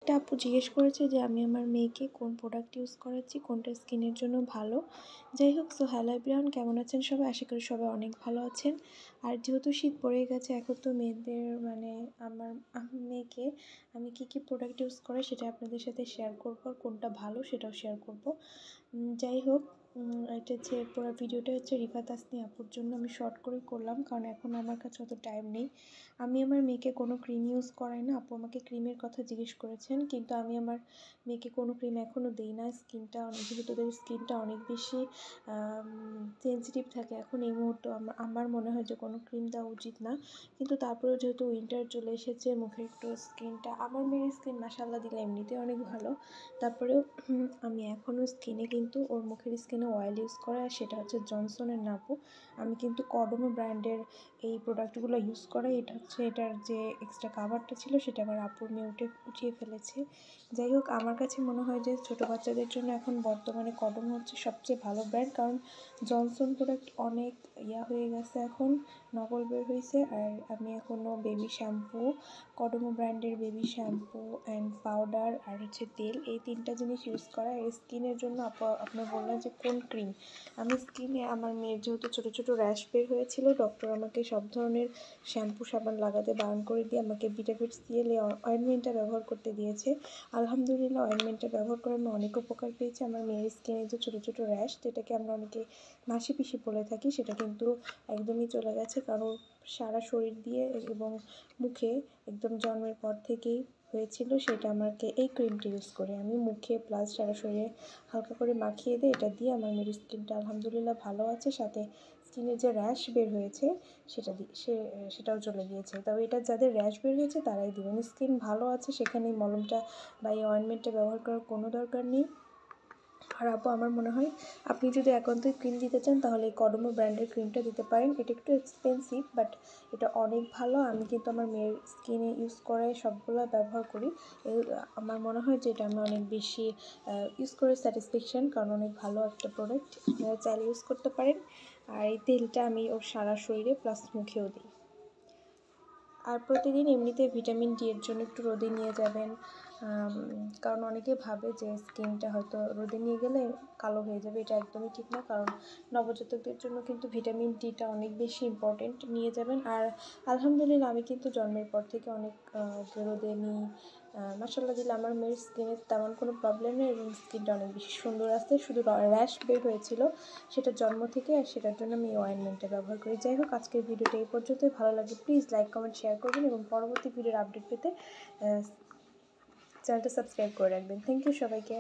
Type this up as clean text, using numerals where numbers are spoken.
একটা আপু জিজ্ঞেস করেছে যে আমি আমার মেয়েকে কোন প্রোডাক্ট ইউজ করাচ্ছি, কোনটা স্কিনের জন্য ভালো। যাই হোক, সো হ্যালো এভরিওয়ান, কেমন আছেন সবাই? আশা করি সবাই অনেক ভালো আছেন। আর যেহেতু শীত পড়ে গেছে, এখন তো মেয়েদের আমার মেয়েকে আমি কী প্রোডাক্ট ইউজ করে সেটা আপনাদের সাথে শেয়ার করবো, আর কোনটা ভালো সেটাও শেয়ার করব। যাই হোক, এটা হচ্ছে পুরো ভিডিওটা হচ্ছে রিফা তাসনিয়া আপুর জন্য আমি শর্ট করে করলাম, কারণ এখন আমার কাছে অত টাইম নেই। আমি আমার মেয়েকে কোনো ক্রিম ইউজ করাই না। আপু আমাকে ক্রিমের কথা জিজ্ঞেস করেছেন, কিন্তু আমি আমার মেয়েকে কোনো ক্রিম এখনও দিই না। যেহেতু ওদের স্কিনটা অনেক বেশি সেন্সিটিভ থাকে এখন এই মুহূর্তে, আমার মনে হয় যে কোনো ক্রিম দেওয়া উচিত না। কিন্তু তারপরেও যেহেতু উইন্টার চলে এসেছে, মুখের একটু স্কিনটা, আমার মেয়ের স্কিন মাশাআল্লাহ দিলে এমনিতে অনেক ভালো। তারপরেও আমি এখনও স্কিনে কিন্তু ওর মুখের স্কিনে অয়েল ইউজ করে, আর সেটা হচ্ছে জনসনের না আপু। আমি কিন্তু কডোমো ব্র্যান্ডের এই প্রোডাক্টগুলো ইউজ করে। এটার যে এক্সট্রা কাভারটা ছিল সেটা আমার আপুর মেয়ে উঠিয়ে ফেলেছে। যাই হোক, আমার কাছে মনে হয় যে ছোটো বাচ্চাদের জন্য এখন বর্তমানে কডোমো হচ্ছে সবচেয়ে ভালো ব্র্যান্ড, কারণ জনসন প্রোডাক্ট অনেক হয়ে গেছে, এখন নকল বের হয়েছে। আর আমি এখনও বেবি শ্যাম্পু, কডোমো ব্র্যান্ডের বেবি শ্যাম্পু অ্যান্ড পাউডার আর হচ্ছে তেল, এই তিনটা জিনিস ইউজ করা। আর স্কিনের জন্য আপনার বললেন যে কোন ক্রিম, আমি স্কিনে আমার মেয়ের যেহেতু ছোটো ছোটো র্যাশ বের হয়েছিল, ডক্টর আমাকে সব ধরনের শ্যাম্পু সাবান লাগাতে বারণ করে দিয়ে আমাকে ভিটামিন সিএল অয়েনমেন্টটা ব্যবহার করতে দিয়েছে। আলহামদুলিল্লাহ, অয়েনমেন্টটা ব্যবহার করে আমি অনেক উপকার পেয়েছি। আমার মেয়ের স্কিনে যে ছোটো ছোটো র্যাশ, যেটাকে আমরা অনেকে মাসি পিসি বলে থাকি, সেটা কিন্তু একদমই চলে গেছে, কারণ সারা শরীর দিয়ে এবং মুখে একদম জন্মের পর থেকেই হয়েছিল। সেটা আমাকে এই ক্রিমটা ইউজ করে আমি মুখে প্লাস সারা শরীরে হালকা করে মাখিয়ে দিই। এটা দিয়ে আমার মেয়ের স্কিনটা আলহামদুলিল্লাহ ভালো আছে, সাথে স্কিনের যে র্যাশ বের হয়েছে সেটাও চলে গিয়েছে। তবে এটা যাদের র্যাশ বের হয়েছে তারাই দিবেন। স্কিন ভালো আছে সেখানে এই মলমটা বা এই অয়েনমেন্টটা ব্যবহার করার কোনো দরকার নেই। আর আপু, আমার মনে হয় আপনি যদি একান্তই ক্রিম দিতে চান তাহলে এই কডোমো ব্র্যান্ডের ক্রিমটা দিতে পারেন। এটা একটু এক্সপেন্সিভ, বাট এটা অনেক ভালো। আমি কিন্তু আমার মেয়ের স্কিনে ইউজ করে সবগুলো ব্যবহার করি। আমার মনে হয় যে এটা আমি অনেক বেশি ইউজ করে স্যাটিসফ্যাকশান, কারণ অনেক ভালো একটা প্রোডাক্ট, আপনারা চাইলে ইউজ করতে পারেন। আর এই তেলটা আমি ওর সারা শরীরে প্লাস মুখেও দিই। আর প্রতিদিন এমনিতে ভিটামিন ডি এর জন্য একটু রোদে নিয়ে যাবেন, কারণ অনেকে ভাবে যে স্কিনটা হয়তো রোদে নিয়ে গেলে কালো হয়ে যাবে। এটা একদমই ঠিক না, কারণ নবজাতকদের জন্য কিন্তু ভিটামিন ডিটা অনেক বেশি ইম্পর্টেন্ট। নিয়ে যাবেন। আর আলহামদুলিল্লাহ, আমি কিন্তু জন্মের পর থেকে অনেক রোদে নিই। মাশাআল্লাহ দিলে আমার মেয়ের স্কিনের তেমন কোনো প্রবলেম নেই এবং স্কিনটা অনেক বেশি সুন্দর আছে। শুধু র্যাশ বের হয়েছিল সেটা জন্ম থেকে, আর সেটার জন্য আমি এই অয়েনমেন্টটা ব্যবহার করি। যাই হোক, আজকের ভিডিওটা এই পর্যন্তই। ভালো লাগে প্লিজ লাইক কমেন্ট শেয়ার করবেন এবং পরবর্তী ভিডিওর আপডেট পেতে চ্যানেলটা সাবস্ক্রাইব করে রাখবেন। থ্যাংক ইউ সবাইকে।